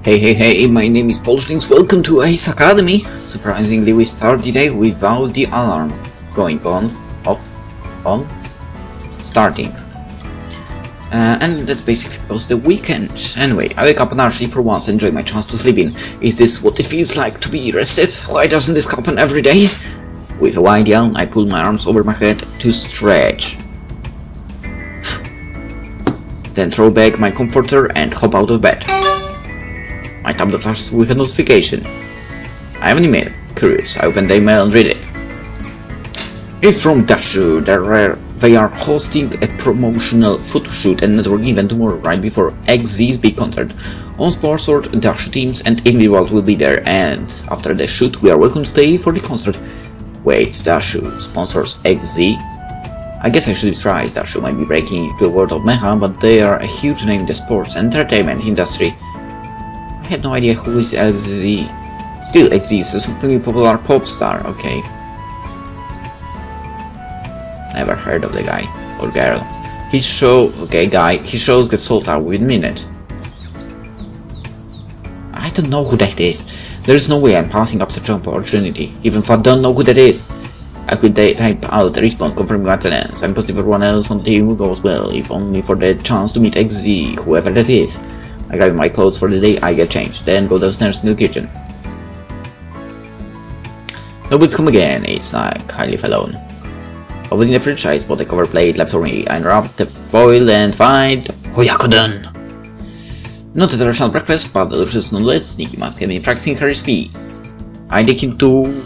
Hey, my name is Polshlings, welcome to Ace Academy. Surprisingly, we start the day without the alarm going on, starting. And that's basically because the weekend. Anyway, I wake up naturally for once, enjoy my chance to sleep in. Is this what it feels like to be rested? Why doesn't this happen every day? With a wide yawn, I pull my arms over my head to stretch. Then throw back my comforter and hop out of bed. My tablet flashes with a notification. I have an email. Curious, I open the email and read it. It's from Dashu. They are hosting a promotional photo shoot and networking event tomorrow, right before XZ's big concert. On sponsored Dashu teams and individuals will be there, and after the shoot we are welcome to stay for the concert. Wait, Dashu sponsors XZ? I guess I should be surprised. Dashu might be breaking into the world of mecha, but they are a huge name in the sports and entertainment industry. I had no idea who is XZ. Still, XZ is a supremely popular pop star, okay. Never heard of the guy or girl. His show, his shows get sold out within a minute. I don't know who that is. There's no way I'm passing up such an opportunity, even if I don't know who that is. I could type out a response confirming my attendance. I'm positive everyone else on the team will go as well, if only for the chance to meet XZ, whoever that is. I grab my clothes for the day, I get changed, then go downstairs in the kitchen. Nobody's come again, it's like I live alone. Opening the fridge, I spot a cover plate left for me. I unwrap the foil and find Oyakodon! Not a traditional breakfast, but delicious nonetheless. Sneaky must have been practicing her recipes. I dig into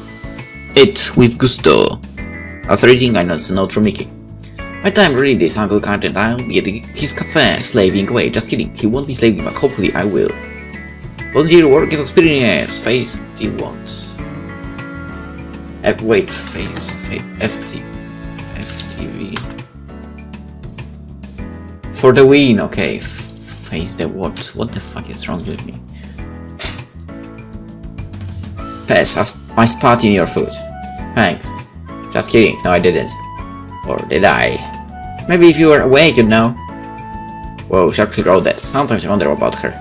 it with gusto. After eating, I notice a note from Mickey. By the time I read this, Uncle can't and I'll be at his cafe, slaving away. Just kidding, he won't be slaving, but hopefully I will. Volunteer work, get experience, face the what? Wait, FTV. For the win, okay. Face the what? What the fuck is wrong with me? Pass my spot in your food. Thanks. Just kidding, no I didn't. Or did I? Maybe if you were awake, you'd know. Whoa, sharply wrote that. Sometimes I wonder about her.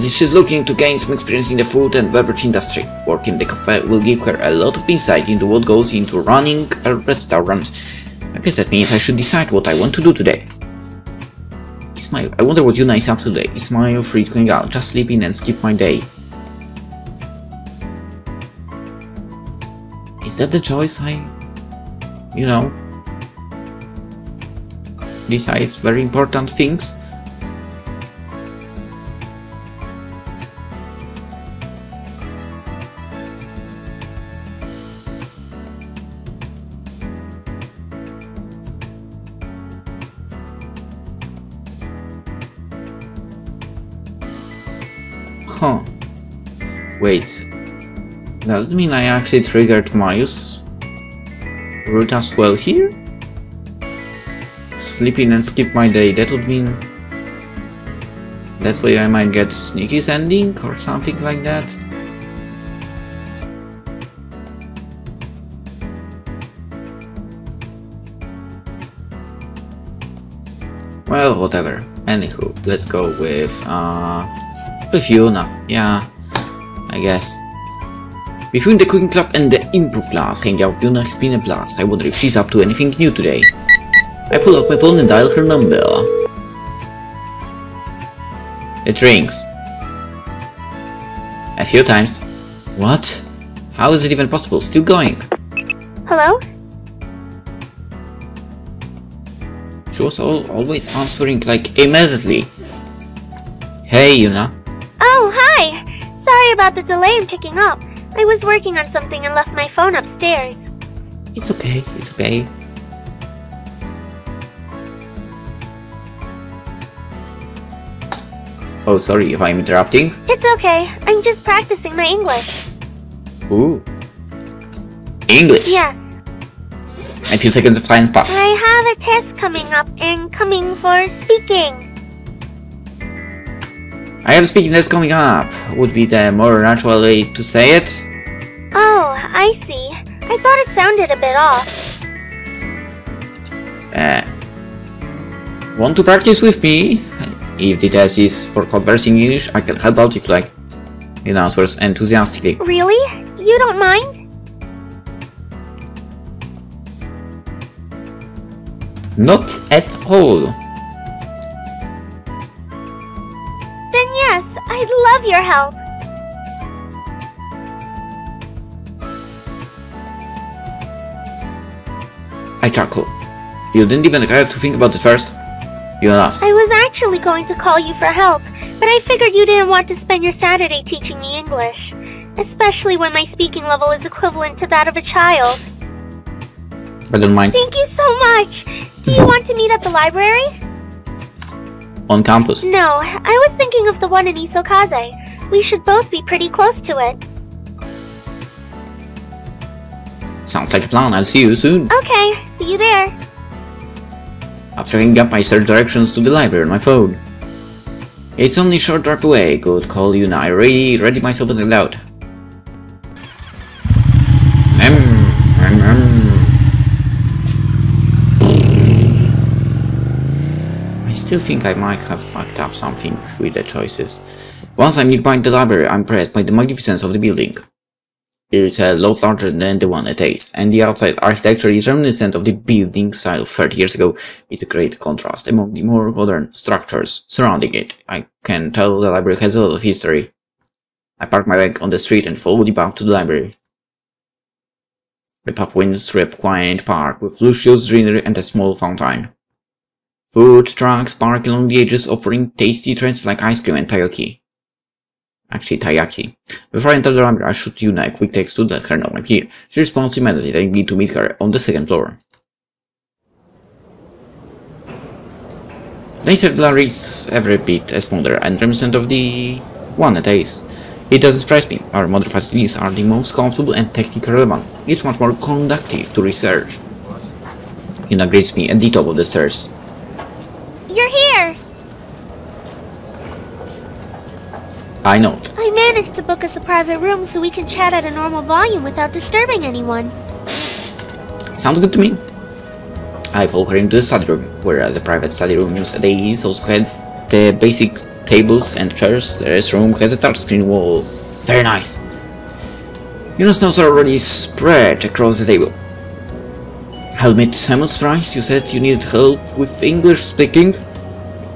She's looking to gain some experience in the food and beverage industry. Working in the cafe will give her a lot of insight into what goes into running a restaurant. I guess that means I should decide what I want to do today. Ismail, I wonder what Yuna is up to today. Ismail free to hang out, just sleep in and skip my day. Is that the choice decide very important things? Huh. Wait. Does it mean I actually triggered Mayu's route as well here? Sleep in and skip my day, that would mean... That's why I might get Sneaky's ending or something like that? Well, whatever. Anywho, let's go with Yuna. Yeah, I guess. Between the cooking club and the improv class, hanging out with Yuna has been a blast. I wonder if she's up to anything new today. I pull out my phone and dial her number. It rings. A few times. What? How is it even possible? Still going. Hello? She was always answering like immediately. Hey, Yuna. Oh, hi! Sorry about the delay in picking up. I was working on something and left my phone upstairs. It's okay, it's okay. Oh, sorry if I'm interrupting. It's okay. I'm just practicing my English. Ooh. English? Yeah. A few seconds of silence pass. I have a test coming up and coming for speaking. I have a speaking test coming up. Would be the more natural way to say it. Oh, I see. I thought it sounded a bit off. Want to practice with me? If the test is for conversing English, I can help out if you like. He answers enthusiastically. Really? You don't mind? Not at all. Then yes, I'd love your help. I chuckle. You didn't even have to think about it first. You laughs. I was actually going to call you for help, but I figured you didn't want to spend your Saturday teaching me English. Especially when my speaking level is equivalent to that of a child. I don't mind. Thank you so much! Do you want to meet at the library? On campus. No, I was thinking of the one in Isokaze. We should both be pretty close to it. Sounds like a plan. I'll see you soon. Okay, see you there. After hanging up, I search directions to the library on my phone. It's only a short drive away. Good call, Yuna. I ready myself and loud. I still think I might have fucked up something with the choices. Once I'm nearby the library, I'm impressed by the magnificence of the building. It's a lot larger than the one at Ace, and the outside architecture is reminiscent of the building style 30 years ago. It's a great contrast among the more modern structures surrounding it. I can tell the library has a lot of history. I park my bike on the street and follow the path to the library. The path winds through a quiet park with luscious greenery and a small fountain. Food trucks park along the edges, offering tasty treats like ice cream and taiyaki. Actually, taiyaki. Before I enter the library, I shoot Yuna a quick text to let her know I'm here. She responds immediately, telling me to meet her on the second floor. The inside library is every bit smaller and reminiscent of the one at Ace. It doesn't surprise me. Our modern facilities are the most comfortable and technically relevant. It's much more conducive to research. Yuna greets me at the top of the stairs. You're here! I note. I managed to book us a private room so we can chat at a normal volume without disturbing anyone. Sounds good to me. I follow her into the study room, whereas the private study room used at Ace also had the basic tables and chairs. The rest room has a touchscreen wall. Very nice. Yuna's notes are already spread across the table. Helmet, I'm not surprised you said you needed help with English speaking.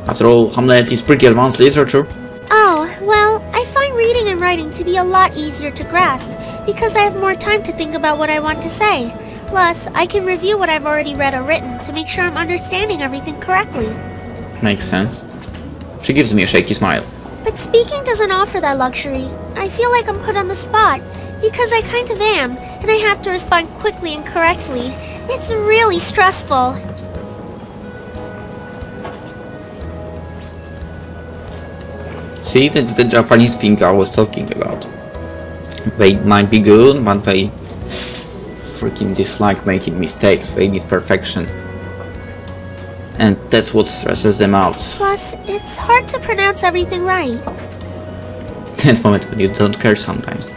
After all, Hamlet is pretty advanced literature. Oh, well, I find reading and writing to be a lot easier to grasp because I have more time to think about what I want to say. Plus, I can review what I've already read or written to make sure I'm understanding everything correctly. Makes sense. She gives me a shaky smile. But speaking doesn't offer that luxury. I feel like I'm put on the spot because I kind of am, and I have to respond quickly and correctly. It's really stressful. See, that's the Japanese thing I was talking about. They might be good, but they freaking dislike making mistakes. They need perfection. And that's what stresses them out. Plus, it's hard to pronounce everything right. That moment when you don't care sometimes.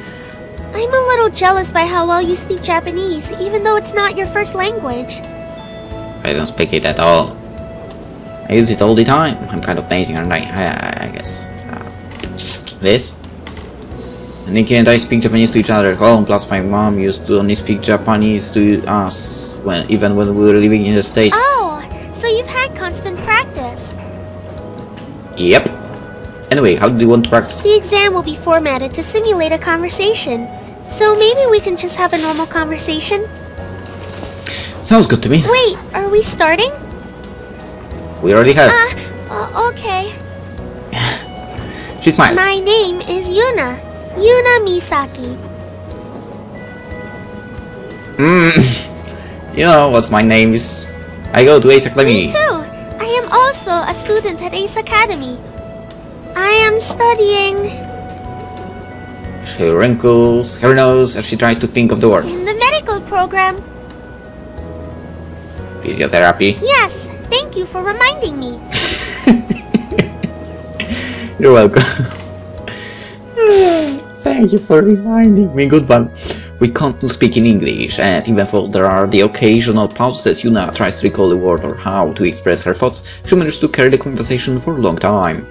I'm a little jealous by how well you speak Japanese, even though it's not your first language. I don't speak it at all. I use it all the time. I'm kind of amazing, aren't I guess. This? Nikki and I speak Japanese to each other at home, plus my mom used to only speak Japanese to us even when we were living in the States. Oh, so you've had constant practice. Yep. Anyway, how do you want to practice? The exam will be formatted to simulate a conversation. So maybe we can just have a normal conversation? Sounds good to me. Wait, are we starting? We already have. Okay. She smiles. My name is Yuna. Yuna Misaki. You know what my name is. I go to Ace Academy. Me too. I am also a student at Ace Academy. I am studying... She wrinkles her nose as she tries to think of the word. in the medical program. Physiotherapy. Yes, thank you for reminding me. You're welcome. Thank you for reminding me, good one. We can't speak in English, and even though there are the occasional pauses, Yuna tries to recall a word or how to express her thoughts, she managed to carry the conversation for a long time.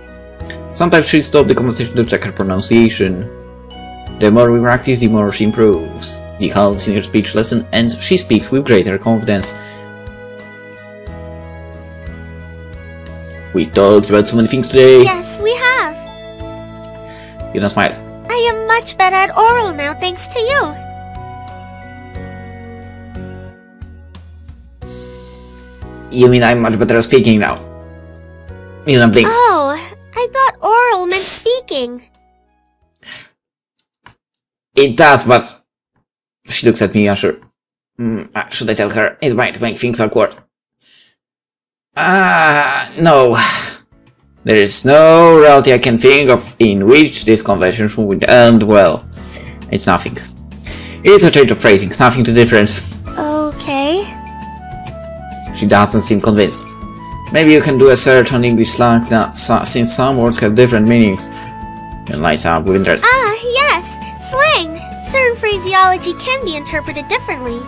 Sometimes she stopped the conversation to check her pronunciation. The more we practice, the more she improves. The helps in her speech lesson, and she speaks with greater confidence. We talked about so many things today. Yes, we have. Yuna smiled. I am much better at oral now thanks to you. You mean I'm much better at speaking now? Yuna blinks. Oh, I thought oral meant speaking. It does, but... She looks at me unsure. Should I tell her? It might make things awkward. No. There is no reality I can think of in which this conversation would end well. It's nothing. It's a change of phrasing, nothing too different. Okay. She doesn't seem convinced. Maybe you can do a search on English slang since some words have different meanings. And lights up with interest. Ah, yes, slang. Certain phraseology can be interpreted differently.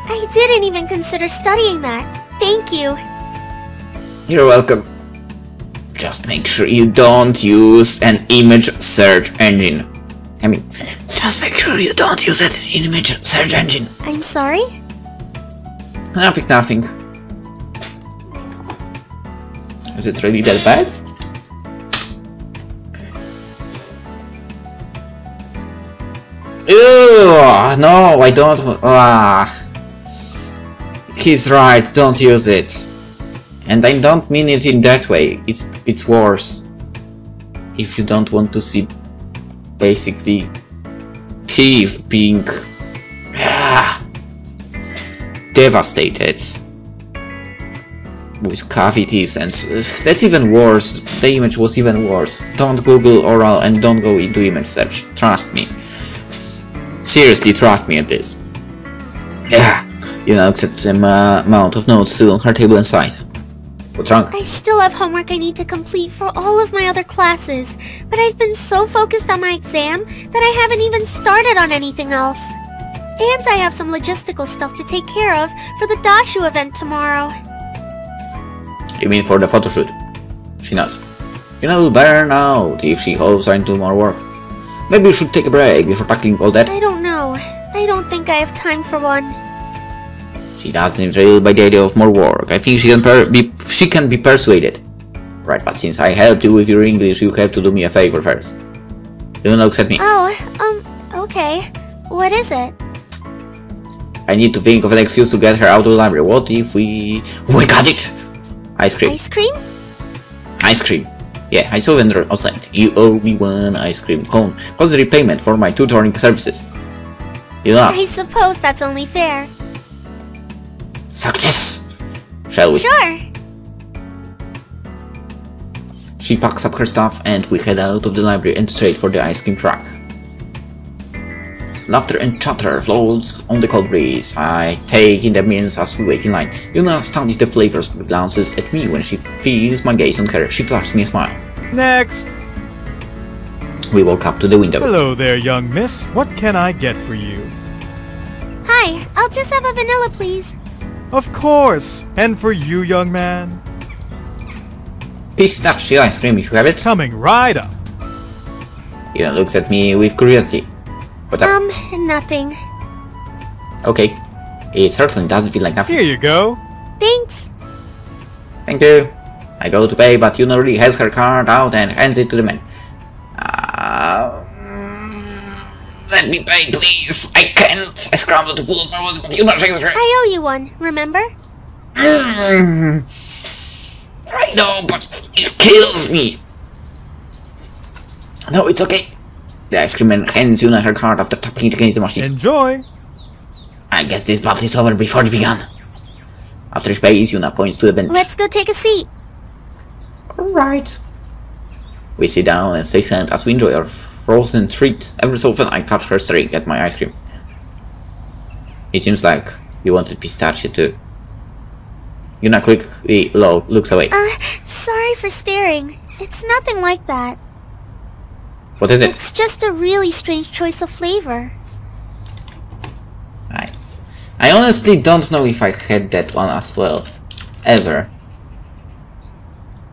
I didn't even consider studying that. Thank you. You're welcome. Just make sure you don't use an image search engine. Just make sure you don't use an image search engine. I'm sorry? Nothing. Is it really that bad? Ew, no, I don't. He's right, don't use it. And I don't mean it in that way, it's worse. If you don't want to see basically teeth being devastated with cavities, and that's even worse. The image was even worse. Don't Google oral and don't go into image search, trust me. Seriously, trust me at this. Yuna looks at the amount of notes still on her table and sighs. What's wrong? I still have homework I need to complete for all of my other classes, but I've been so focused on my exam that I haven't even started on anything else. And I have some logistical stuff to take care of for the Dashu event tomorrow. You mean for the photo shoot? She nods. Yuna will burn out if she hopes into more work. Maybe you should take a break before tackling all that. I don't know. I don't think I have time for one. She doesn't seem thrilled by the idea of more work. I think she can be persuaded. Right, but since I helped you with your English, you have to do me a favor first. Yuna looks at me. Oh, okay. What is it? I need to think of an excuse to get her out of the library. What if we got it! Ice cream. Ice cream? Ice cream. Yeah, I saw vendor outside. You owe me one ice cream cone. Cause the repayment for my tutoring services. He laughs. I suppose that's only fair. Success! Shall we? Sure. She packs up her stuff and we head out of the library and straight for the ice cream truck. Laughter and chatter floats on the cold breeze. I take in the minutes as we wait in line. Yuna studies the flavors but glances at me when she feels my gaze on her. She flashes me a smile. Next! We walk up to the window. Hello there, young miss. What can I get for you? Hi, I'll just have a vanilla, please. Of course! And for you, young man? Pistachio ice cream if you have it. Coming right up. Yuna looks at me with curiosity. What's up? Nothing. Okay. It certainly doesn't feel like nothing. Here you go. Thanks. Thank you. I go to pay, but Yuna already has her card out and hands it to the man. Let me pay, please. I can't. I scramble to pull up my wallet, but Yuna shakes her. I owe you one, remember? I know, but it kills me. No, it's okay. The ice cream man hands Yuna her card after tapping it against the machine. Enjoy. I guess this battle is over before it began. After she pays, Yuna points to the bench. Let's go take a seat. Alright. We sit down and stay silent as we enjoy our frozen treat. Every so often I touch her staring at my ice cream. It seems like you wanted pistachio too. Yuna quickly looks away. Sorry for staring. It's nothing like that. What is it? It's just a really strange choice of flavor. I honestly don't know if I had that one as well. Ever.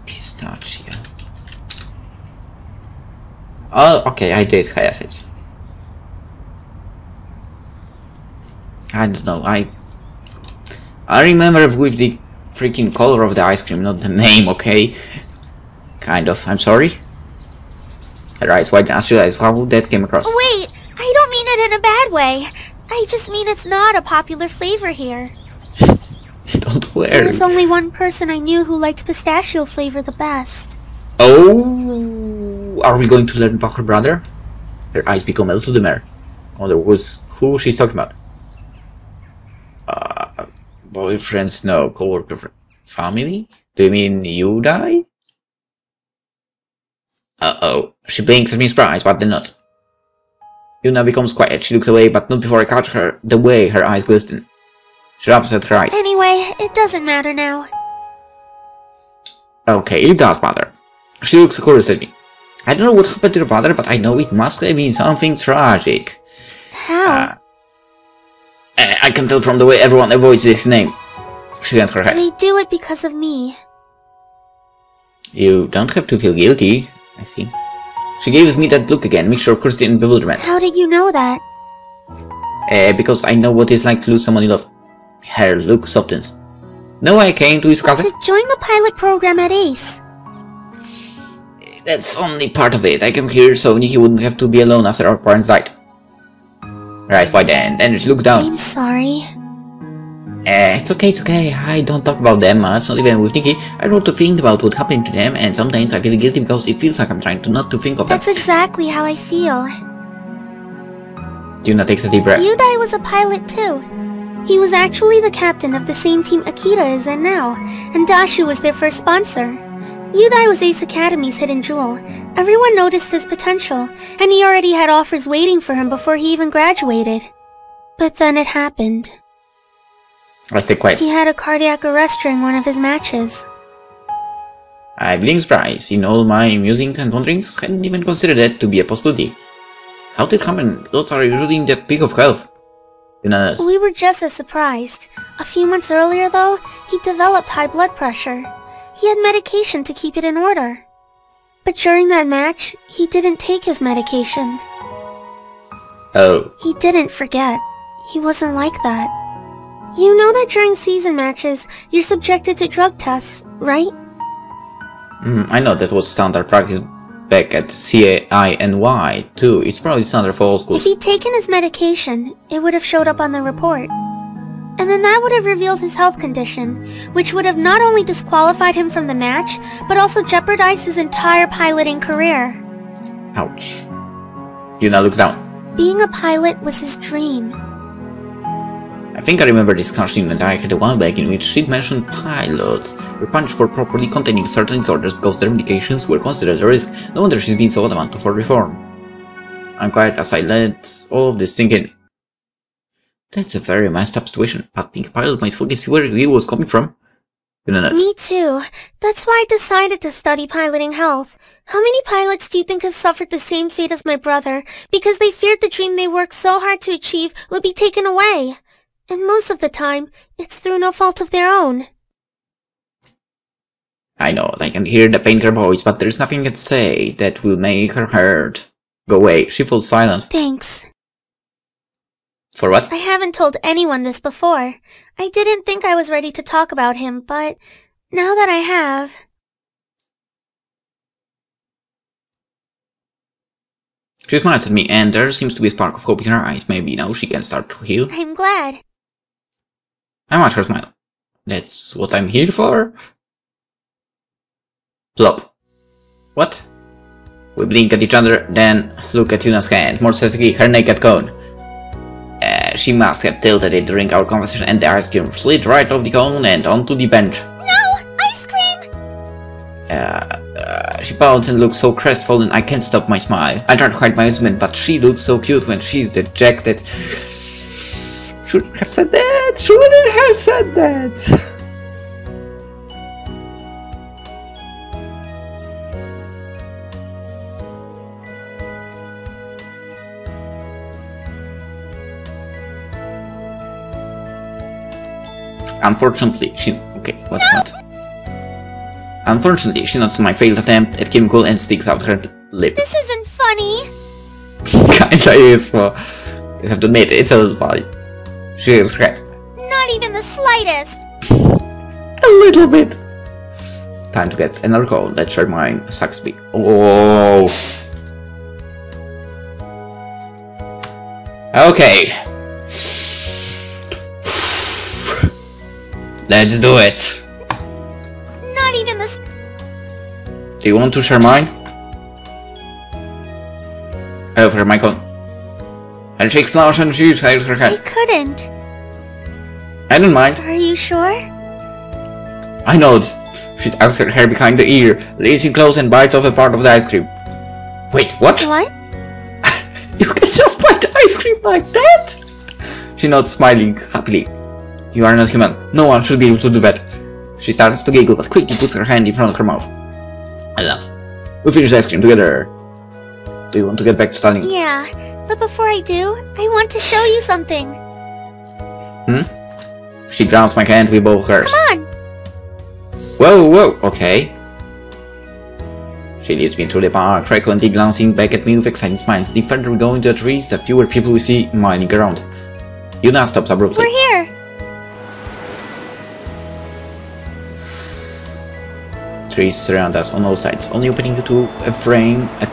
Pistachio. Oh, okay, I did have it. I don't know, I remember with the freaking color of the ice cream, not the name, okay? Kind of, I'm sorry. Her eyes wide and eyes, how that came across. Wait, I don't mean it in a bad way. I just mean it's not a popular flavor here. Don't worry. There was only one person I knew who liked pistachio flavor the best. Oh, are we going to learn about her brother? Her eyes become a little dimmer. I wonder who she's talking about. Boyfriends, no. Co-worker, family? Do you mean Yudai? Uh-oh. She blinks at me surprised, but then not. Yuna becomes quiet. She looks away, but not before I catch her the way her eyes glisten. She rubs at her eyes. Anyway, it doesn't matter now. Okay, it does matter. She looks curious at me. I don't know what happened to your brother, but I know it must have been something tragic. How? I can tell from the way everyone avoids this name. She bends her head. They do it because of me. You don't have to feel guilty, I think. She gives me that look again, mixture of curiosity and bewilderment. How did you know that? Because I know what it's like to lose someone you love. Her look softens. No, I came to discuss it. To join the pilot program at ACE. That's only part of it. I came here so Nikki wouldn't have to be alone after our parents died. Her eyes wide and then she looks down. I'm sorry. It's okay. I don't talk about them much, not even with Nikki. I wrote to think about what happened to them, and sometimes I feel guilty because it feels like I'm trying to not to think of them. That's exactly how I feel. Yuna takes a deep breath. Yudai was a pilot too. He was actually the captain of the same team Akira is in now, and Dashu was their first sponsor. Yudai was Ace Academy's hidden jewel. Everyone noticed his potential, and he already had offers waiting for him before he even graduated. But then it happened. I stay quiet. He had a cardiac arrest during one of his matches. I blink surprise. In all my musing and wonderings, hadn't even considered that to be a possibility. How did it happen? Those are usually in the peak of health. Yuna. We were just as surprised. A few months earlier, though, he developed high blood pressure. He had medication to keep it in order. But during that match, he didn't take his medication. Oh. He didn't forget. He wasn't like that. You know that during season matches, you're subjected to drug tests, right? I know that was standard practice back at CAINY too. It's probably standard for all schools. If he'd taken his medication, it would have showed up on the report. And then that would have revealed his health condition, which would have not only disqualified him from the match, but also jeopardized his entire piloting career. Ouch. Yuna looks down. Being a pilot was his dream. I think I remember discussion that I had a while back in which she'd mentioned pilots were punished for properly containing certain disorders because their medications were considered a risk. No wonder she's been so adamant for reform. I'm quiet as I let all of this sink in. That's a very messed up situation, but being a pilot might focus where he was coming from. Me too. That's why I decided to study piloting health. How many pilots do you think have suffered the same fate as my brother because they feared the dream they worked so hard to achieve would be taken away? And most of the time, it's through no fault of their own. I know, I can hear the pain in her voice, but there's nothing I can say that will make her hurt. Go away. She falls silent. Thanks. For what? I haven't told anyone this before. I didn't think I was ready to talk about him, but now that I have... She smiles at me, and there seems to be a spark of hope in her eyes. Maybe now she can start to heal. I'm glad. I watch her smile. That's what I'm here for? Plop. What? We blink at each other, then look at Yuna's hand, more specifically her naked cone. She must have tilted it during our conversation and the ice cream slid right off the cone and onto the bench. No! Ice cream! She pouts and looks so crestfallen I can't stop my smile. I try to hide my amusement, but she looks so cute when she's dejected. Shouldn't have said that! Shouldn't have said that! Unfortunately, she... Okay, what? Unfortunately, she notes my failed attempt at chemical and sticks out her lip. This isn't funny. Kinda is, but you have to admit, it's a little funny. She is correct. Not even the slightest. A little bit. Time to get another call. Let's share mine. Saxby. Oh. Okay. Let's do it. Not even the... Do you want to share mine? I offer her my call. And she explosion and she shakes her I head. couldn't. I don't mind. Are you sure? I nod. She tucks her hair behind the ear, lays in close and bites off a part of the ice cream. Wait, what? What? You can just bite the ice cream like that? She nods, smiling happily. You are not human. No one should be able to do that. She starts to giggle, but quickly puts her hand in front of her mouth. I laugh. We finish the ice cream together. Do you want to get back to studying? Yeah, but before I do, I want to show you something. She grabs my hand with both hers. Come on! Whoa, okay. She leads me through the park, frequently glancing back at me with excited smiles. The further we go into the trees, the fewer people we see milling around. Yuna stops abruptly. We're here! Trees surround us on all sides, only opening to a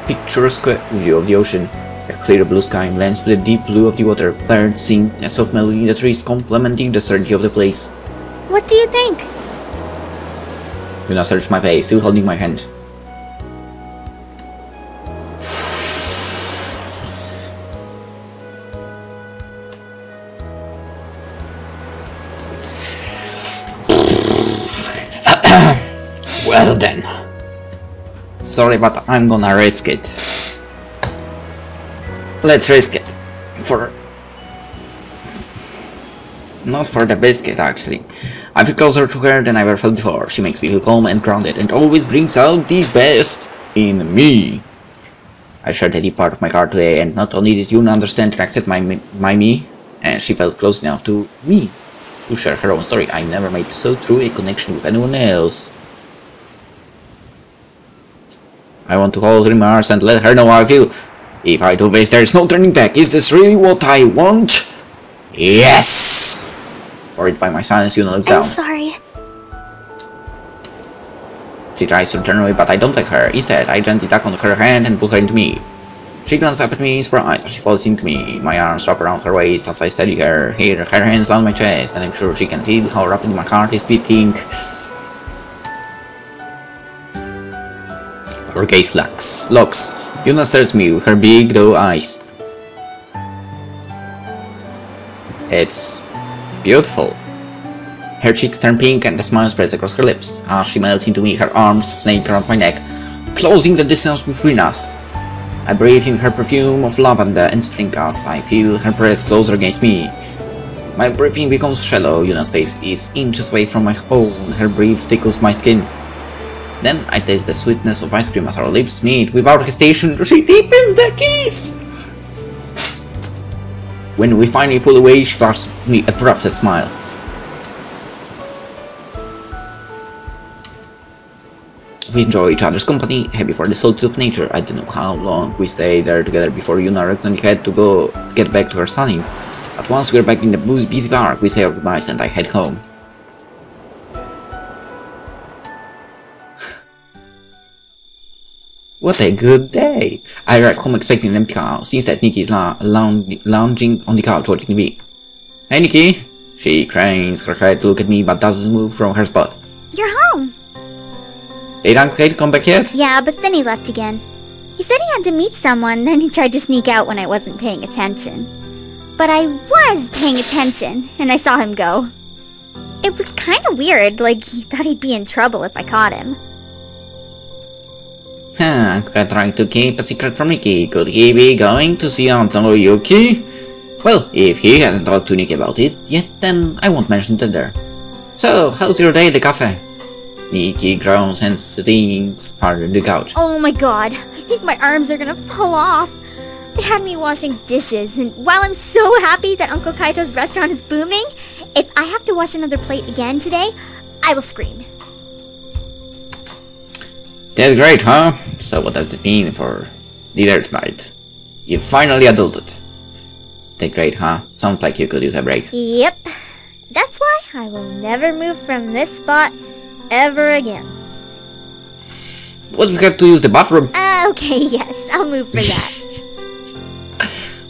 picturesque view of the ocean. A clear blue sky blends to the deep blue of the water. Birds sing a soft melody in the trees, complementing the serenity of the place. What do you think? Yuna searches my face, still holding my hand. Well then. Sorry, but I'm gonna risk it. Let's risk it. Not for the biscuit, actually. I feel closer to her than I ever felt before. She makes me feel calm and grounded, and always brings out the best in me. I shared a deep part of my heart today, and not only did Yuna understand and accept my me, and she felt close enough to me to share her own story. I never made so true a connection with anyone else. I want to hold her in my arms and let her know how I feel. If I do this, there's no turning back. Is this really what I want? Yes! Worried by my silence, Yuna looks down. I'm sorry. She tries to turn away, but I don't like her. Instead, I gently tug on her hand and pull her into me. She glances up at me in surprise as she falls into me. My arms wrap around her waist as I steady her. Here, her hands down my chest, and I'm sure she can feel how rapidly my heart is beating. Her gaze locks. Yuna stares at me with her big doe eyes. It's beautiful. Her cheeks turn pink and a smile spreads across her lips. As she melts into me, her arms snake around my neck, closing the distance between us. I breathe in her perfume of lavender and spring as I feel her breath closer against me. My breathing becomes shallow. Yuna's face is inches away from my own. Her breath tickles my skin. Then I taste the sweetness of ice cream as our lips meet. Without hesitation, she deepens the kiss. When we finally pull away, she flashes me a abrupt smile. We enjoy each other's company, happy for the solitude of nature. I don't know how long we stayed there together before Yuna reckoned had to go get back to her studying. But once we were back in the busy park, we say our goodbyes and I head home. What a good day! I arrive home expecting an empty house. Instead, Nikki is lounging on the couch watching TV. Hey Nikki! She cranes her head to look at me but doesn't move from her spot. You're home! Did Uncle Kate come back yet? Yeah, but then he left again. He said he had to meet someone, then he tried to sneak out when I wasn't paying attention. But I was paying attention, and I saw him go. It was kinda weird, like he thought he'd be in trouble if I caught him. Uncle tried to keep a secret from Nikki. Could he be going to see Aunt Yuki? Well, if he hasn't talked to Nikki about it yet, then I won't mention it there. So, how's your day at the cafe? Nikki groans and sinks harder on the couch. Oh my god, I think my arms are gonna fall off. They had me washing dishes, and while I'm so happy that Uncle Kaito's restaurant is booming, If I have to wash another plate again today, I will scream. That's great, huh? So what does it mean for dinner tonight? You finally adulted. That's great, huh? Sounds like you could use a break. Yep. That's why I will never move from this spot ever again. What if we have to use the bathroom? Okay, yes, I'll move for that.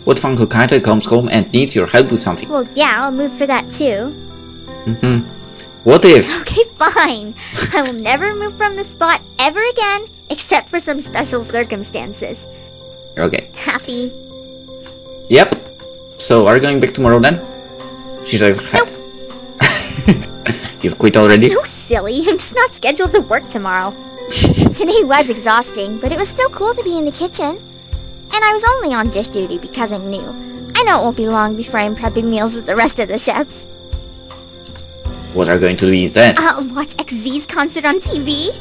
What if Uncle Kaito comes home and needs your help with something? Well, yeah, I'll move for that too. What if? Okay, fine. I will never move from this spot ever again, except for some special circumstances. Okay. Happy? Yep. So, are you going back tomorrow then? She shakes her head. You've quit already? No, silly. I'm just not scheduled to work tomorrow. Today was exhausting, but it was still cool to be in the kitchen. And I was only on dish duty because I'm new. I know it won't be long before I'm prepping meals with the rest of the chefs. What are you going to do instead? Watch XZ's concert on TV.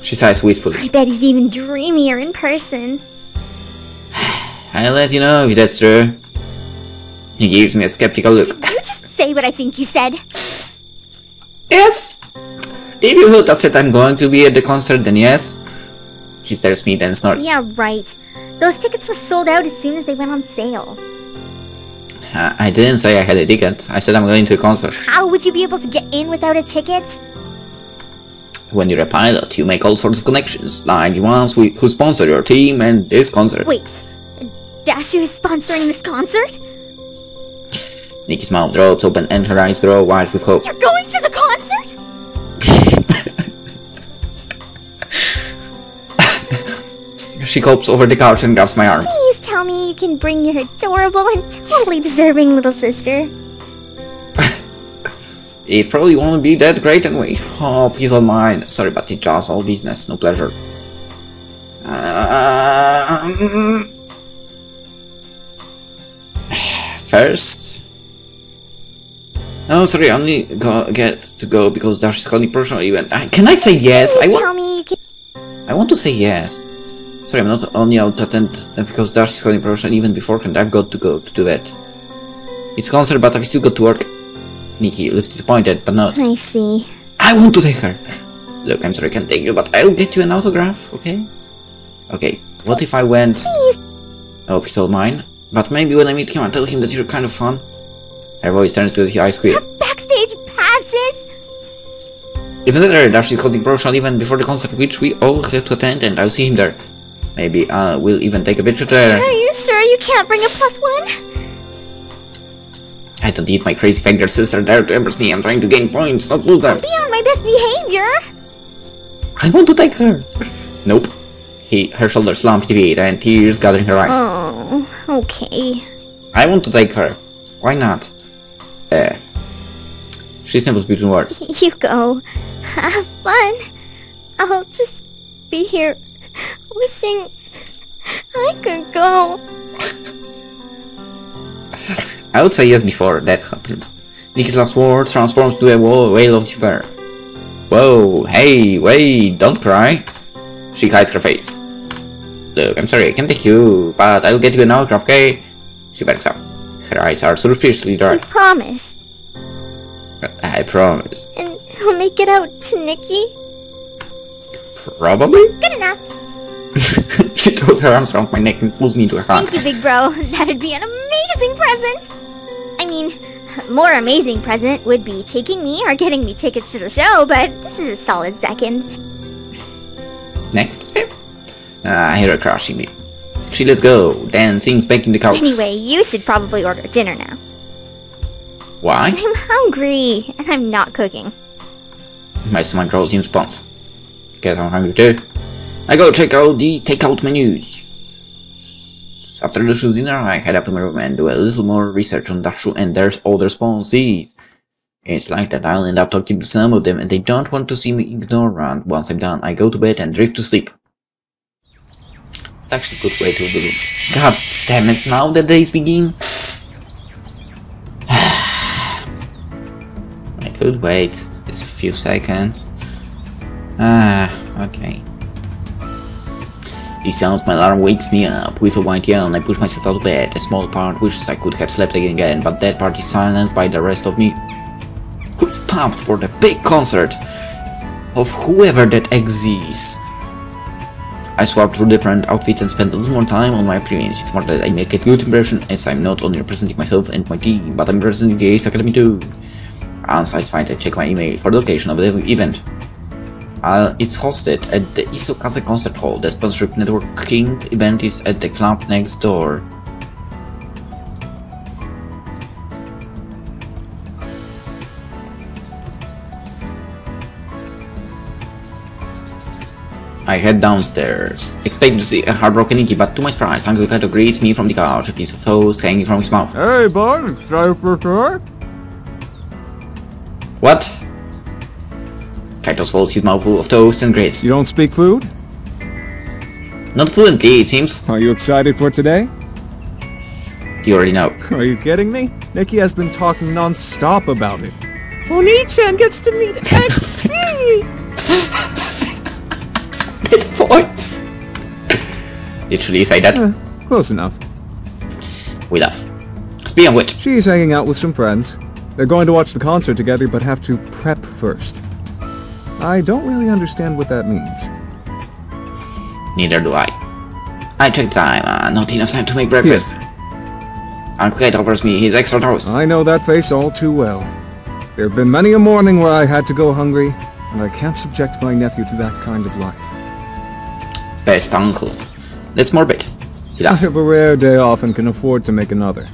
She sighs wistfully. I bet he's even dreamier in person. I'll let you know if that's true. He gives me a skeptical look. Did you just say what I think you said? Yes! If you thought I said I'm going to be at the concert, then yes. She stares me, then snorts. Yeah, right. Those tickets were sold out as soon as they went on sale. I didn't say I had a ticket. I said I'm going to a concert. How would you be able to get in without a ticket? When you're a pilot, you make all sorts of connections, like the ones who sponsor your team and this concert. Wait, Dashu is sponsoring this concert? Nikki's mouth drops open and her eyes grow wide with hope. You're going to the concert? She hops over the couch and grabs my arm. Please tell me you can bring your adorable and totally deserving little sister. It probably won't be that great anyway. Oh, peace of mind. Sorry, but it's just all business, no pleasure. First... Oh, sorry, I only get to go because Dash is calling personal event. Can I say yes? Tell me you can... I want to say yes. Sorry, I'm not only out to attend because Dash is calling personal even beforehand. I've got to go to do that. It's a concert, but I've still got to work. Nikki looks disappointed, but not. I see. I want to take her. Look, I'm sorry I can't take you, but I'll get you an autograph, okay? Okay, what if I went... Please. Oh, he's all mine. But maybe when I meet him, I'll tell him that you're kind of fun. Her voice turns to the ice cream. Have backstage passes? Even better, Dash is holding promotional event before the concert, which we all have to attend, and I'll see him there. Maybe we'll even take a picture there. Are you sure you can't bring a +1? I don't need my crazy finger sister there to embarrass me. I'm trying to gain points, not lose them. Be on my best behavior. I want to take her. Nope. Her shoulders slump to the and tears gather in her eyes. Oh, okay. I want to take her. Why not? She sniffles between words. You go. Have fun. I'll just be here wishing I could go. I would say yes before that happened. Nikki's last word transforms to a wail of despair. Whoa, hey, wait, don't cry. She hides her face. Look, I'm sorry, I can't take you, but I'll get you an autograph, okay? She backs up. Her eyes are suspiciously I dark. promise. I promise. And I'll make it out to Nikki. Probably? Good enough. She throws her arms around my neck and pulls me into her hand. Thank you, big bro. That'd be an amazing present. I mean, a more amazing present would be taking me or getting me tickets to the show, but this is a solid second. Next time? I hear her crushing me. She lets go, then sinks back in the couch. Anyway, you should probably order dinner now. Why? I'm hungry, and I'm not cooking. My stomach growls in response. Guess I'm hungry too. I go check out the takeout menus. After Dashu's dinner, I head up to my room and do a little more research on Dashu and their other sponsors. It's like that I'll end up talking to some of them and they don't want to see me ignorant. Once I'm done, I go to bed and drift to sleep. It's actually a good way to do it. God damn it, now the days begin. I could wait just a few seconds. Okay. This sounds, my alarm wakes me up. With a white yell, and I push myself out of bed. A small part wishes I could have slept again, but that part is silenced by the rest of me. Who's pumped for the big concert of whoever that exists? I swap through different outfits and spend a little more time on my appearance. It's more that I make a good impression, as I'm not only representing myself and my team, but I'm representing the Ace Academy too. Unsatisfied, I check my email for the location of the event. It's hosted at the Isokaze Concert Hall. The sponsorship networking event is at the club next door. I head downstairs, expecting to see a heartbroken Nikki, but to my surprise, Uncle Kaito greets me from the couch, a piece of toast hanging from his mouth. Hey, bud, it's time for sure. What? Kaito swallows his mouthful of toast and grits. You don't speak food? Not fluently, it seems. Are you excited for today? You already know. Are you kidding me? Nikki has been talking non-stop about it. Oni-chan gets to meet XC! Good point! Literally say that. Close enough. We laugh. Speaking of which, She's hanging out with some friends. They're going to watch the concert together, but have to prep first. I don't really understand what that means. neither do I. I check time, not enough time to make breakfast. Uncle Kaito offers me his extra toast. I know that face all too well. There have been many a morning where I had to go hungry, and I can't subject my nephew to that kind of life. Best uncle. Let's morbid. He I laughs. have a rare day off and can afford to make another.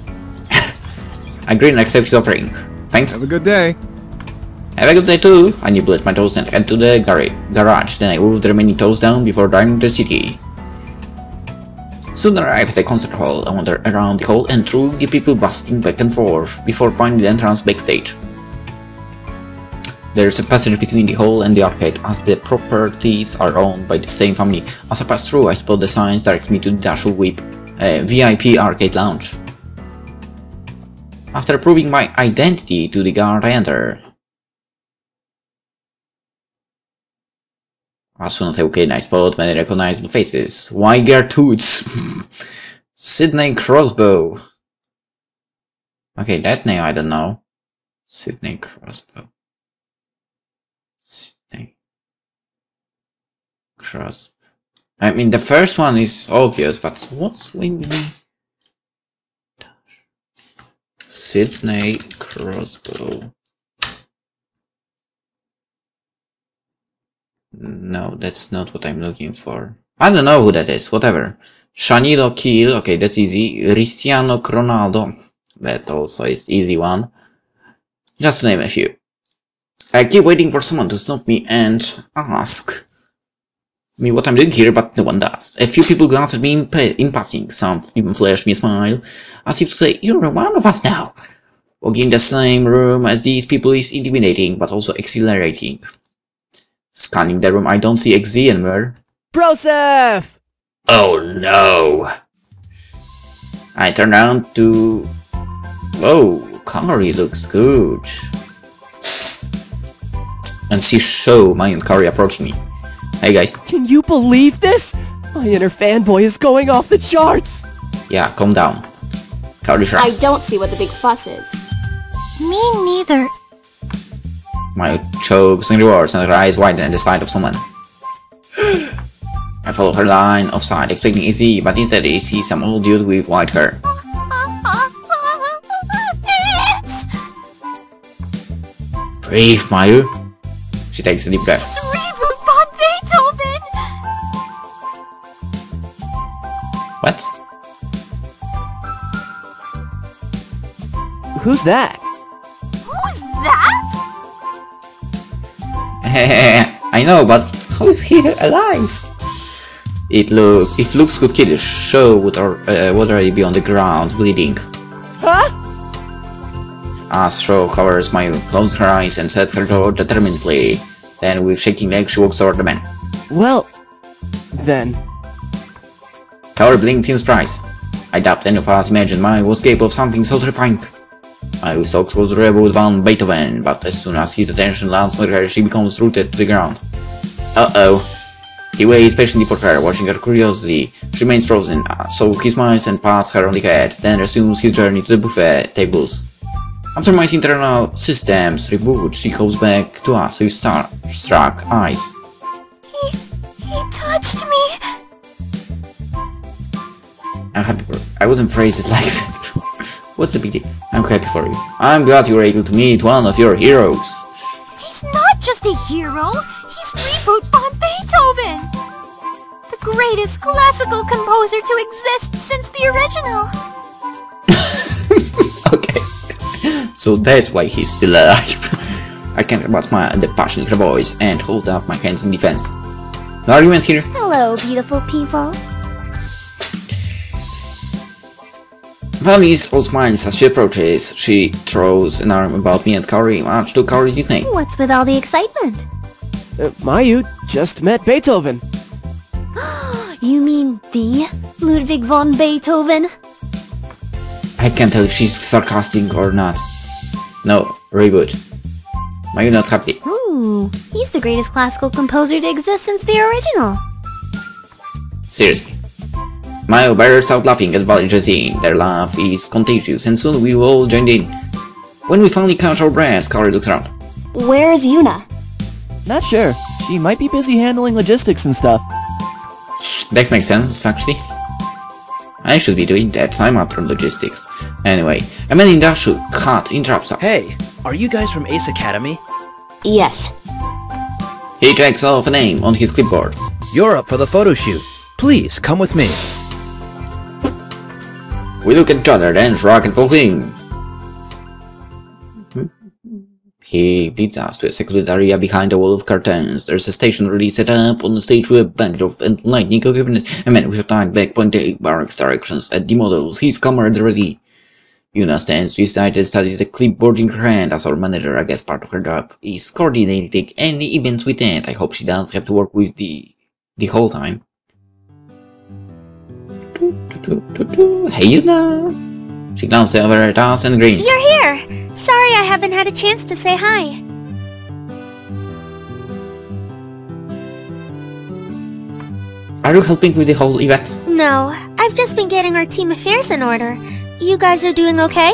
I grin and accept his offering. Thanks. Have a good day. Have a good day too. I nibble at my toast and head to the garage. Then I wolf the remaining toast down before driving to the city. Soon arrive at the concert hall. I wander around the hall and through the people bustling back and forth before finding the entrance backstage. There is a passage between the hall and the arcade, as the properties are owned by the same family. As I pass through, I spot the signs directing me to the Dashu Whip VIP arcade lounge. After proving my identity to the guard, I enter. As soon as I walk in, I spot many recognizable faces. Why Gertrudes? Sydney Crossbow. Okay, that name I don't know. Sydney Crossbow. Sydney Crossbow. I mean, the first one is obvious, but what's Winnie? Sydney Crossbow. No, that's not what I'm looking for. I don't know who that is, whatever. Shanilo Kiel, okay, that's easy. Cristiano Ronaldo, that also is easy one. Just to name a few. I keep waiting for someone to stop me and ask me what I'm doing here, but no one does. A few people glance at me in passing, some even flash me a smile, as if to say, "You're one of us now." Walking in the same room as these people is intimidating, but also exhilarating. Scanning the room, I don't see XZ anywhere. Broseph! Oh no! I turn around to... Whoa, Kari looks good. And see Sho, Mai and Kari approaching me. Hey guys. Can you believe this? My inner fanboy is going off the charts! Yeah, calm down. Kari I shrugs. don't see what the big fuss is. Me neither. Mai chokes and roars and her eyes widen at the sight of someone. I follow her line of sight, expecting easy, but instead I see some old dude with white hair. Breathe, Mayu. She takes a deep breath. It's Reboot von Beethoven! What? Who's that? Who's that? I know, but how is he alive? If looks could kill you, Sho would already be on the ground, bleeding. Huh? As Sho covers Mayu, closes her eyes and sets her jaw determinedly. Then, with shaking legs, she walks toward the man. Well, then. Kaori blinked in surprise. I doubt any of us imagined Mayu was capable of something so terrifying. Mayu's socks was Reboot von Beethoven, but as soon as his attention lands on her, she becomes rooted to the ground. Uh-oh. He waits patiently for her, watching her curiously. She remains frozen, so he smiles and pats her on the head, then resumes his journey to the buffet tables. After my internal systems reboot, she goes back to us with starstruck eyes. He touched me. I'm happy for you. I wouldn't phrase it like that. What's the big deal? I'm happy for you. I'm glad you were able to meet one of your heroes. He's not just a hero. He's Reboot von Beethoven. The greatest classical composer to exist since the original. Okay. So that's why he's still alive. I can't but smile at the passion in her voice and hold up my hands in defense. No arguments here? Hello, beautiful people. Valerie all smiles as she approaches. She throws an arm about me and Kaori, much to Kaori's dismay. What's with all the excitement? Mayu just met Beethoven. You mean the Ludwig von Beethoven? I can't tell if she's sarcastic or not. No, Reboot. Mayu not happy. He's the greatest classical composer to exist since the original. Seriously. Mayu bursts out laughing at Valerie scene. Their laugh is contagious and soon we will all join in. When we finally catch our breaths, Kaori looks around. Where's Yuna? Not sure. She might be busy handling logistics and stuff. That makes sense, actually. I should be doing that, I'm up from logistics. Anyway, a man in Dashu cut interrupts us. Hey, are you guys from Ace Academy? Yes. He checks off a name on his clipboard. You're up for the photo shoot. Please, come with me. We look at each other, then shrug and follow him. He leads us to a secluded area behind a wall of curtains. There's a station really set up on the stage with a bunch of lightning equipment. A man with a tight back pointing barracks directions at the models. His camera ready. Yuna stands to his side and studies the clipboard in her hand. As our manager, I guess part of her job is coordinating any events with it. I hope she doesn't have to work with the whole time. Hey Yuna! She glances over at us and grins. You're here! Sorry I haven't had a chance to say hi. Are you helping with the whole event? No, I've just been getting our team affairs in order. You guys are doing okay?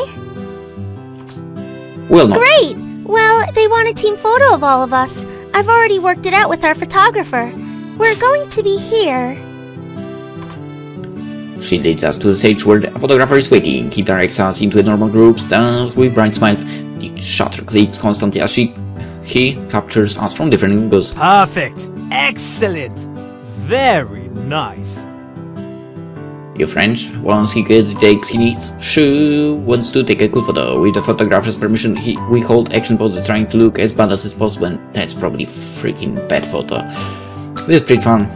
Well, not. Great! Well, they want a team photo of all of us. I've already worked it out with our photographer. We're going to be here. She leads us to the stage where the photographer is waiting. He directs us into a normal group, stands with bright smiles. The shutter clicks constantly as he captures us from different angles. Perfect! Excellent! Very nice! Your French? Once he gets the takes he needs, Shu wants to take a cool photo. With the photographer's permission, we hold action poses trying to look as badass as possible, and that's probably freaking bad photo. This is pretty fun.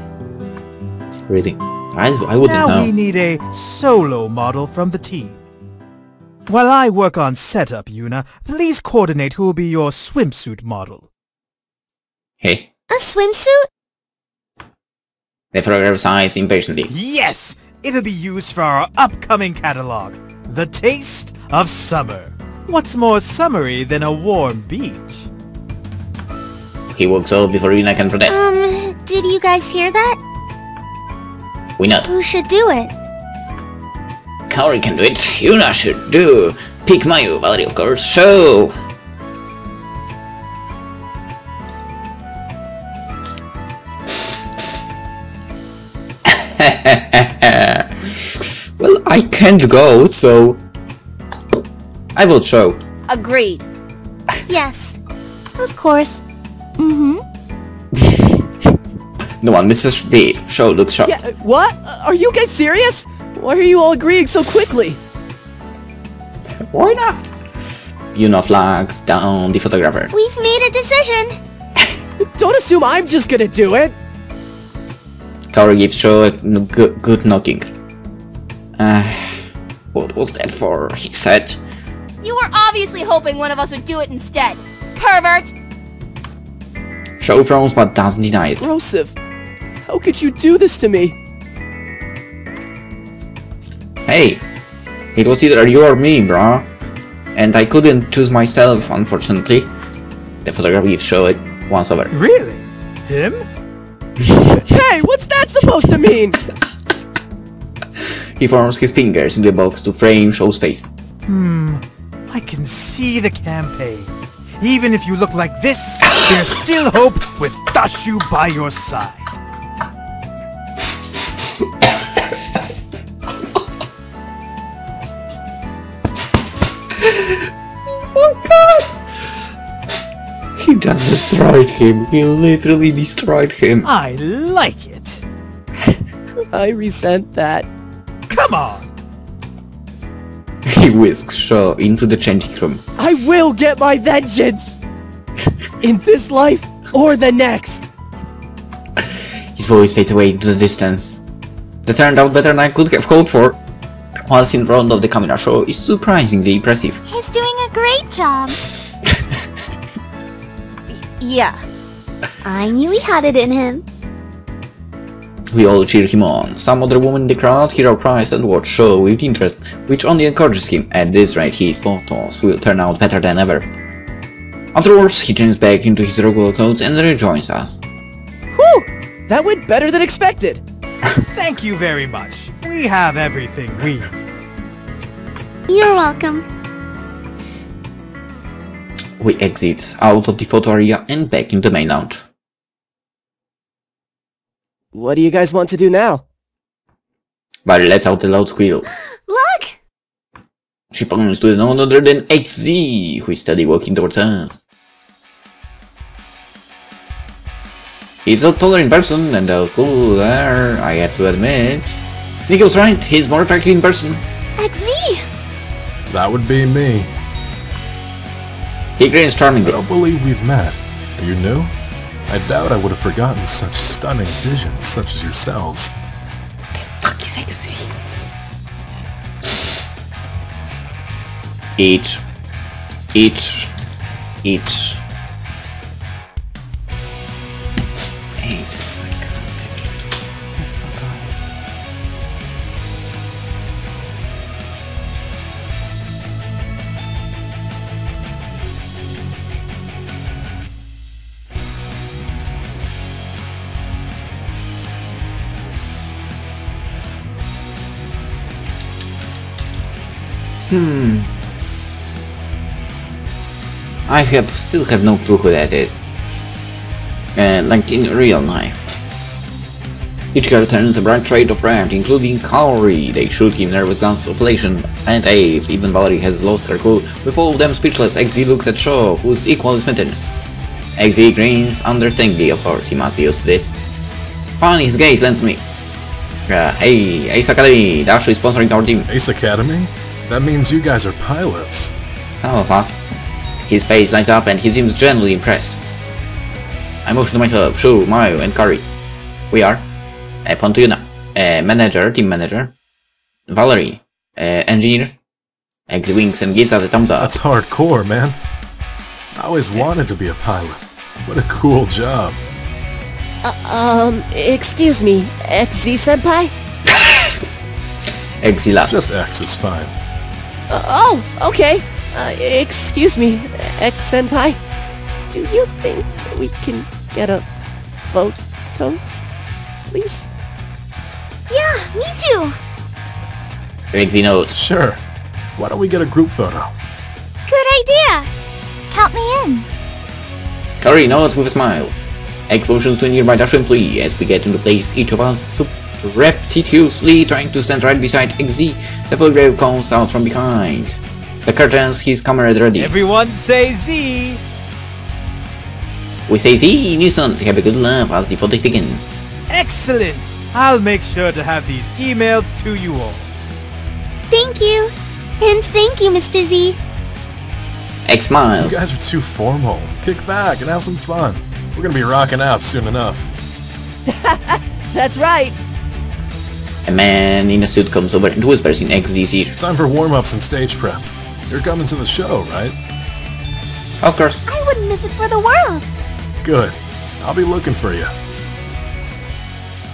Really. I wouldn't know. Now we need a solo model from the team. While I work on setup, Yuna, please coordinate who will be your swimsuit model. Hey. A swimsuit? The photographer sighs impatiently. Yes! It'll be used for our upcoming catalog, The Taste of Summer. What's more summery than a warm beach? He walks off before Yuna can protest. Did you guys hear that? We not. Who should do it? Kaori can do it. Yuna should do. Pick Mayu, Valerie of course. Show! Well, I can't go, so I vote show. Agreed. Yes. Of course. No one misses beat. Show looks shocked. Yeah, what? Are you guys serious? Why are you all agreeing so quickly? Why not? Yuna flags down the photographer. We've made a decision. Don't assume I'm just gonna do it. Kaori gives Show a good knocking. What was that for? He said. You were obviously hoping one of us would do it instead. Pervert! Show frowns but doesn't deny it. Rosif, how could you do this to me? Hey, it was either you or me, brah. And I couldn't choose myself, unfortunately. The photographer gives Show it once over. Really? Him? Hey, what's that supposed to mean? He forms his fingers in the box to frame Show's face. I can see the campaign. Even if you look like this, there's still hope with Dashu by your side. Oh god! He just destroyed him. He literally destroyed him. I like it. I resent that. Come on. He whisks Shaw into the changing room. I will get my vengeance! In this life or the next! His voice fades away into the distance. That turned out better than I could have hoped for. Once in front of the camera, Shaw is surprisingly impressive. He's doing a great job. Yeah. I knew he had it in him. We all cheer him on. Some other women in the crowd hear our cries and watch Shaw with interest, which only encourages him. At this rate, his photos will turn out better than ever. Afterwards, he changes back into his regular clothes and rejoins us. Whew! That went better than expected! Thank you very much. We have everything we need. You're welcome. We exit out of the photo area and back in the main lounge. What do you guys want to do now? Valerie lets out a loud squeal. Look! She points to none other than XZ, who is steadily walking towards us. He's a taller in person and a cooler, I have to admit. Nico's right, he's more attractive in person. XZ! That would be me. He grins I charmingly. don't believe we've met. Are you new? I doubt I would have forgotten such stunning visions such as yourselves. Fuck is XZ? Each. Ace. I still have no clue who that is. Like in real life. Each character earns a bright trait of rarity, including Kaori. They shoot him nervous guns of elation and Ave. Even Valerie has lost her cool. With all of them speechless, XZ looks at Shaw, who's equally smitten. XZ grins understandingly, of course, he must be used to this. Finally, his gaze lands on me. Hey, Ace Academy, Dashu is sponsoring our team. Ace Academy? That means you guys are pilots. Some of us. His face lights up and he seems genuinely impressed. I motion to myself, Shu, Mario, and Kari. We are. I point to you now. Manager, team manager. Valerie, engineer. X winks and gives us a thumbs up. That's hardcore, man. I always wanted to be a pilot. What a cool job. Excuse me, XZ-senpai? XZ laughs. Just X is fine. Oh, okay. Excuse me, X-senpai. Do you think we can get a photo, please? Yeah, me too. XZ notes. Sure. Why don't we get a group photo? Good idea. Count me in. Kari nods with a smile. X motions to a nearby Dashu employee. As we get into place, each of us surreptitiously trying to stand right beside XZ. The full grave comes out from behind. The curtains, his camera ready. Everyone say Z! We say Z, Newson, have a good laugh as the photos begin. Excellent! I'll make sure to have these emailed to you all. Thank you. And thank you, Mr. Z. X smiles. You guys are too formal. Kick back and have some fun. We're gonna be rocking out soon enough. That's right. A man in a suit comes over and whispers in XZ's ear. Time for warm-ups and stage prep. You're coming to the show, right? Of course. I wouldn't miss it for the world. Good. I'll be looking for you.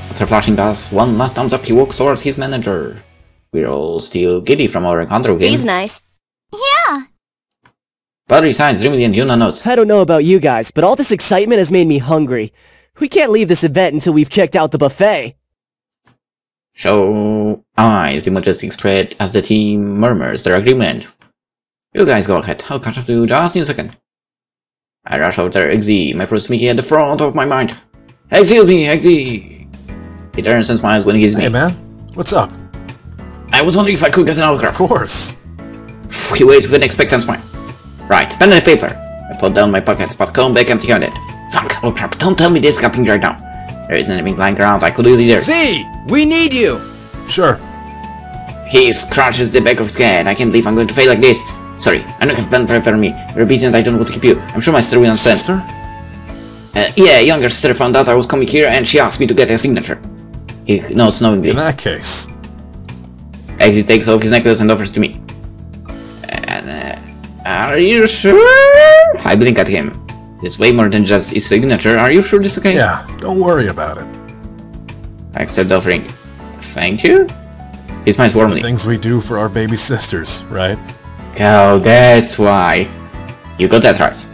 After flashing us one last thumbs up, he walks towards his manager. We're all still giddy from our encounter with him. He's nice. Yeah. Valerie sighs dreamily and Yuna nods. I don't know about you guys, but all this excitement has made me hungry. We can't leave this event until we've checked out the buffet. Show eyes the majestic spread as the team murmurs their agreement. You guys go ahead, I'll catch up to you just in a second. I rush over there, Eggsy, my proximity at the front of my mind. Excuse me, Eggsy! He turns and smiles when he sees me. Hey man, what's up? I was wondering if I could get an autograph. Of course. He waits with an expectant smile. Right, pen and paper. I put down my pockets, but come back empty-handed. Fuck, oh crap, don't tell me this is happening right now. There isn't anything lying around, I could use either. Z! We need you! Sure. He scratches the back of his head. I can't believe I'm going to fail like this. Sorry, I don't have pen paper on me. You're busy and I don't want to keep you. I'm sure my sister will understand. Sister? Yeah, younger sister found out I was coming here and she asked me to get a signature. He nods knowingly. In that case. Exit takes off his necklace and offers to me. Are you sure? I blink at him. It's way more than just his signature. Are you sure this is okay? Yeah, don't worry about it. I accept the offering. Thank you? He smiles warmly. Things we do for our baby sisters, right? Oh, that's why. You got that right.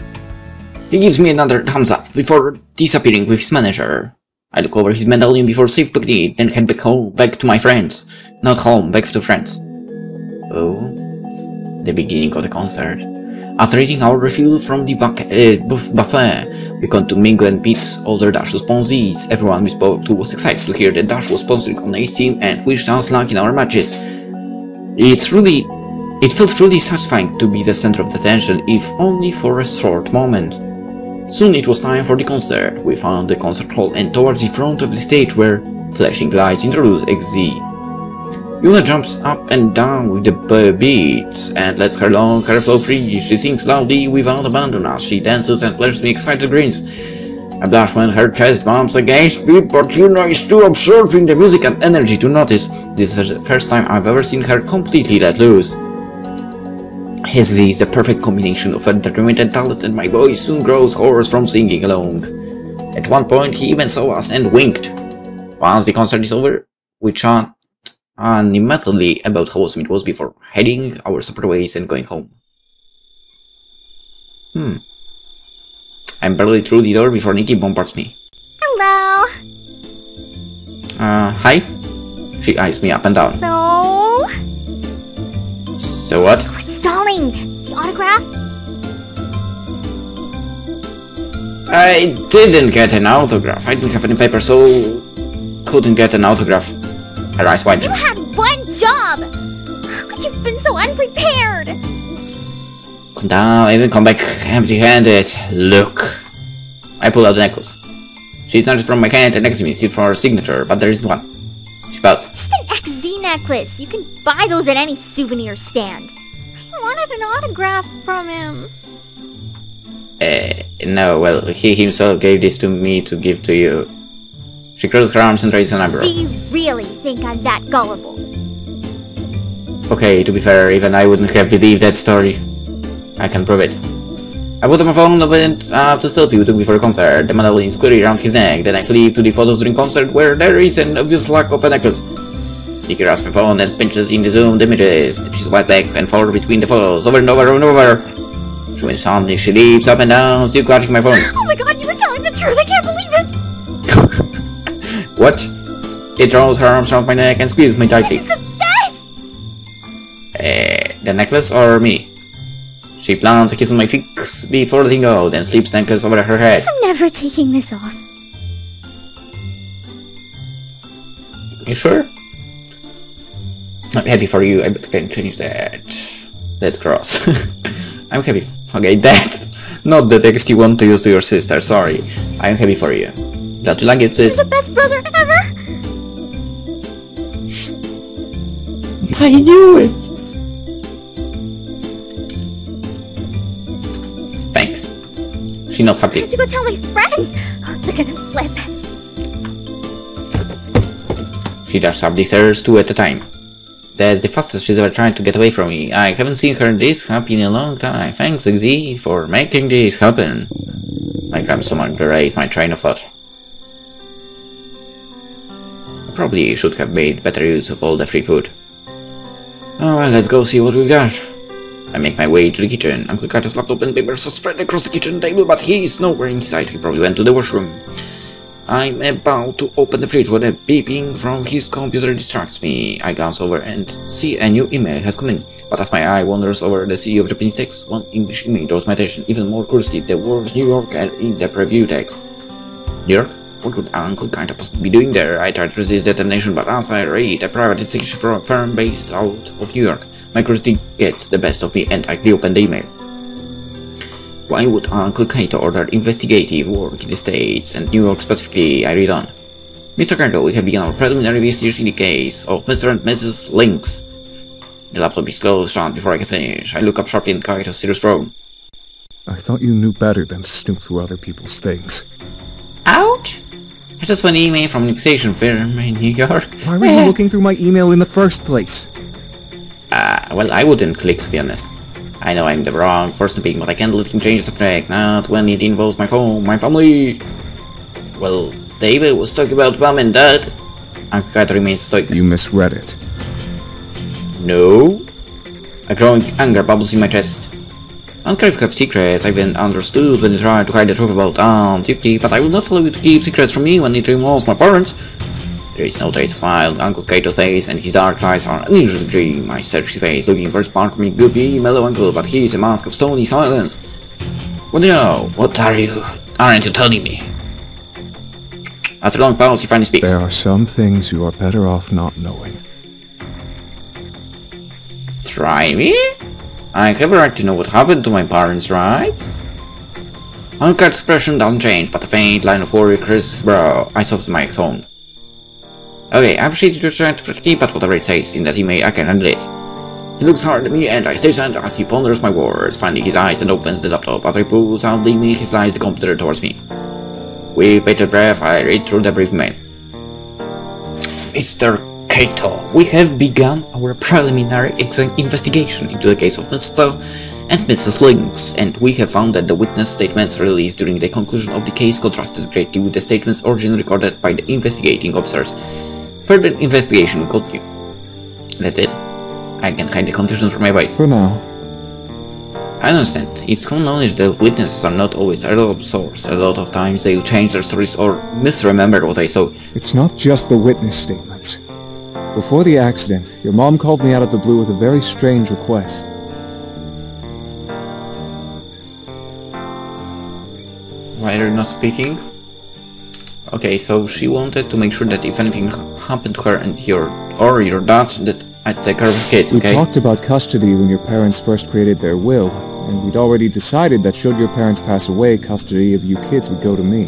He gives me another thumbs up before disappearing with his manager. I look over his medallion before safe picnic, then head back home, back to my friends. Not home, back to friends. Oh, the beginning of the concert. After eating our refuel from the buffet, we got to mingle and meet other Dashwood sponsees. Everyone we spoke to was excited to hear that Dash was sponsoring on Ace team and wished us luck in our matches. It felt truly satisfying to be the center of the attention, if only for a short moment. Soon it was time for the concert. We found the concert hall and towards the front of the stage where flashing lights introduced XZ. Yuna jumps up and down with the beats and lets her long hair flow free. She sings loudly without abandon as she dances and flashes me excited grins. I blush when her chest bumps against me, but Yuna is too absorbed in the music and energy to notice. This is the first time I've ever seen her completely let loose. XZ is the perfect combination of entertainment and talent, and my boy soon grows hoarse from singing along. At one point he even saw us and winked. Once the concert is over, we chant animatedly about how awesome it was before heading our separate ways and going home. I'm barely through the door before Nikki bombards me. Hello. Hi? She eyes me up and down. So what? Quit stalling. The autograph? I didn't get an autograph. I didn't have any paper, so couldn't get an autograph. Her eyes widen. You had one job! How could you have been so unprepared? Come down, I didn't come back empty-handed. Look. I pull out the necklace. She snatches from my hand and next to me, seeks for her signature, but there isn't one. She pouts. Just an XZ necklace. You can buy those at any souvenir stand. I wanted an autograph from him. No, well, he himself gave this to me to give to you. She crosses her arms and raises an eyebrow. Do you really think I'm that gullible? Okay, to be fair, even I wouldn't have believed that story. I can prove it. I put on my phone and went up to selfie we took before the concert. The medallion is clearly around his neck. Then I flip to the photos during concert where there is an obvious lack of a necklace. Nikki grabs my phone and pinches in the zoomed images. She's right back and forth between the photos, over and over and over. She went suddenly, she leaps up and down, still clutching my phone. Oh my god, you were telling the truth! I can't believe it! What? It throws her arms around my neck and squeezes me tightly. This is the best! The necklace or me? She plants a kiss on my cheeks before letting go, then slips the necklace over her head. I'm never taking this off. You sure? I'm happy for you, I can change that. Let's cross. I'm happy. Okay, that. Not the text you want to use to your sister, sorry. I'm happy for you. Glad you like it, sis. You're the best brother ever! I knew it! Thanks. She's not I happy. have to go tell my friends! They're gonna flip. She dashes up the stairs 2 at a time. That's the fastest she's ever tried to get away from me. I haven't seen her this happy in a long time. Thanks, XZ, for making this happen. I grab someone to erase my train of thought. I probably should have made better use of all the free food. Oh well, let's go see what we've got. I make my way to the kitchen. Uncle Carter's laptop and papers are spread across the kitchen table, but he is nowhere in sight. He probably went to the washroom. I'm about to open the fridge when a beeping from his computer distracts me. I glance over and see a new email has come in, but as my eye wanders over the sea of Japanese text, one English email draws my attention. Even more curiously, the words New York and in the preview text. New York? What would Uncle Kaito possibly be doing there? I try to resist the temptation, but as I read a private investigation firm based out of New York, my curiosity gets the best of me and I reopen the email. Why would Uncle Kaito order investigative work in the States and New York specifically? I read on. Mr. Kaito, we have begun our preliminary investigation in the case of Mr. and Mrs. Lynx. The laptop is closed shut before I can finish. I look up sharply in Kaito's serious throne. I thought you knew better than to snoop through other people's things. Ouch! I just got an email from an investigation firm in New York. Why were you looking through my email in the first place? Well, I wouldn't click, to be honest. I know I'm the wrong first to pick, but I can't let him change the subject, not when it involves my home, my family. Well, David was talking about Mom and Dad. Uncle Kaito remains stoic. You misread it. No. A growing anger bubbles in my chest. I don't care if you have secrets. I've been understood when you try to hide the truth about Aunt Yuki, but I will not allow you to keep secrets from me when it involves my parents. There is no trace of smile. Uncle Kaito's face and his dark eyes are unusually dream. I search his face, looking for a sparkling, goofy, mellow uncle, but he is a mask of stony silence. What do you know? What aren't you telling me? After a long pause, he finally speaks. There are some things you are better off not knowing. Try me? I have a right to know what happened to my parents, right? Uncle Kaito's expression doesn't change, but a faint line of worry crosses his brow. I soften my tone. Okay, I appreciate you trying to protect me, but whatever it says in that email, I can handle it. He looks hard at me and I stay silent as he ponders my words, finding his eyes and opens the laptop. After he pulls out the email, he slides the computer towards me. With bated breath, I read through the brief mail. Mr. Kaito, we have begun our preliminary investigation into the case of Mr. and Mrs. Lynx, and we have found that the witness statements released during the conclusion of the case contrasted greatly with the statements originally recorded by the investigating officers. Further investigation will continue. That's it. I can hide the confusion from my voice. For now. I understand. It's common knowledge that witnesses are not always a reliable source. A lot of times they'll change their stories or misremember what they saw. It's not just the witness statements. Before the accident, your mom called me out of the blue with a very strange request. Why are you not speaking? Okay, so she wanted to make sure that if anything happened to her and your dad, that I'd take care of the kids, okay? We talked about custody when your parents first created their will, and we'd already decided that should your parents pass away, custody of you kids would go to me.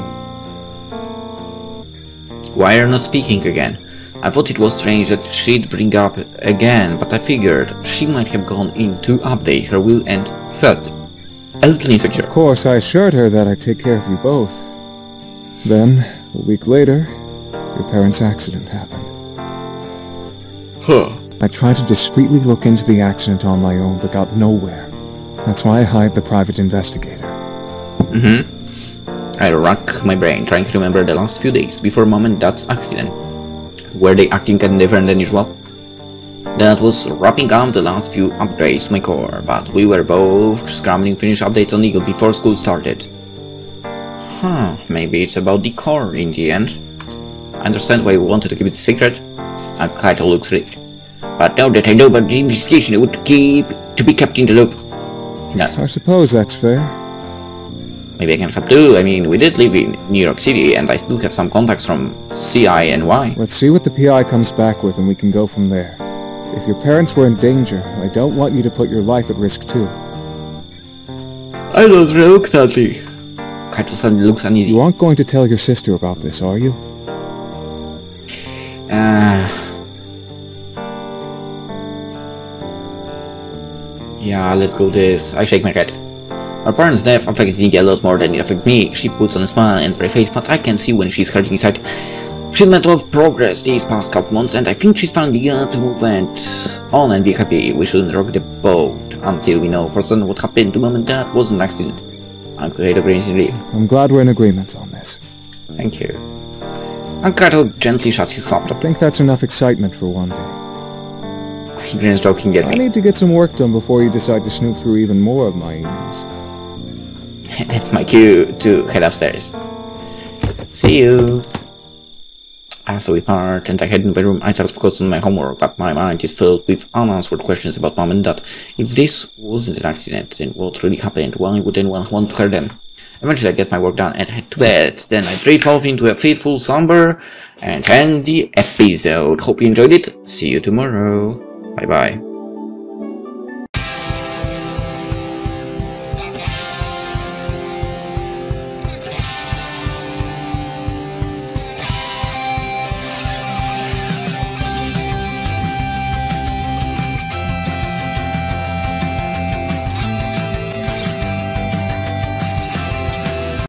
Why are you not speaking again? I thought it was strange that she'd bring up again, but I figured she might have gone in to update her will and felt a little insecure. Of course, I assured her that I'd take care of you both. Then, a week later, your parents' accident happened. Huh. I tried to discreetly look into the accident on my own, but got nowhere. That's why I hired the private investigator. I rack my brain trying to remember the last few days before Mom and Dad's accident. Were they acting any different than usual? That was wrapping up the last few upgrades to my core, but we were both scrambling to finish updates on Eagle before school started. Maybe it's about the core in the end. I understand why you wanted to keep it secret. Uncle Kaito looks relieved. But now that I know about the investigation, it would be kept in the loop. Yes. I suppose that's fair. Maybe I can help too. I mean, we did live in New York City, and I still have some contacts from CINY. Let's see what the PI comes back with, and we can go from there. If your parents were in danger, I don't want you to put your life at risk too. I don't reluctantly. Kaito suddenly looks uneasy. You aren't going to tell your sister about this, are you? Yeah, let's go this. I shake my head. Our parents' death affected Nikki a lot more than it affected me. She puts on a smile and her face, but I can see when she's hurting inside. She's made a lot of progress these past couple months, and I think she's finally begun to move on and be happy. We shouldn't rock the boat until we know for certain what happened to Mom and Dad was an accident. Uncle Kaito grins in relief. I'm glad we're in agreement on this. Thank you. Uncle Kaito gently shuts his laptop. I think that's enough excitement for one day. He grins joking at me. I need to get some work done before you decide to snoop through even more of my emails. That's my cue to head upstairs. See you! So we part, and I head into my room. I try to focus on my homework, but my mind is filled with unanswered questions about Mom and Dad. If this wasn't an accident, then what really happened? Why would anyone want to hurt them? Eventually I get my work done and head to bed. Then I drift off into a fateful slumber and end the episode. Hope you enjoyed it. See you tomorrow. Bye bye.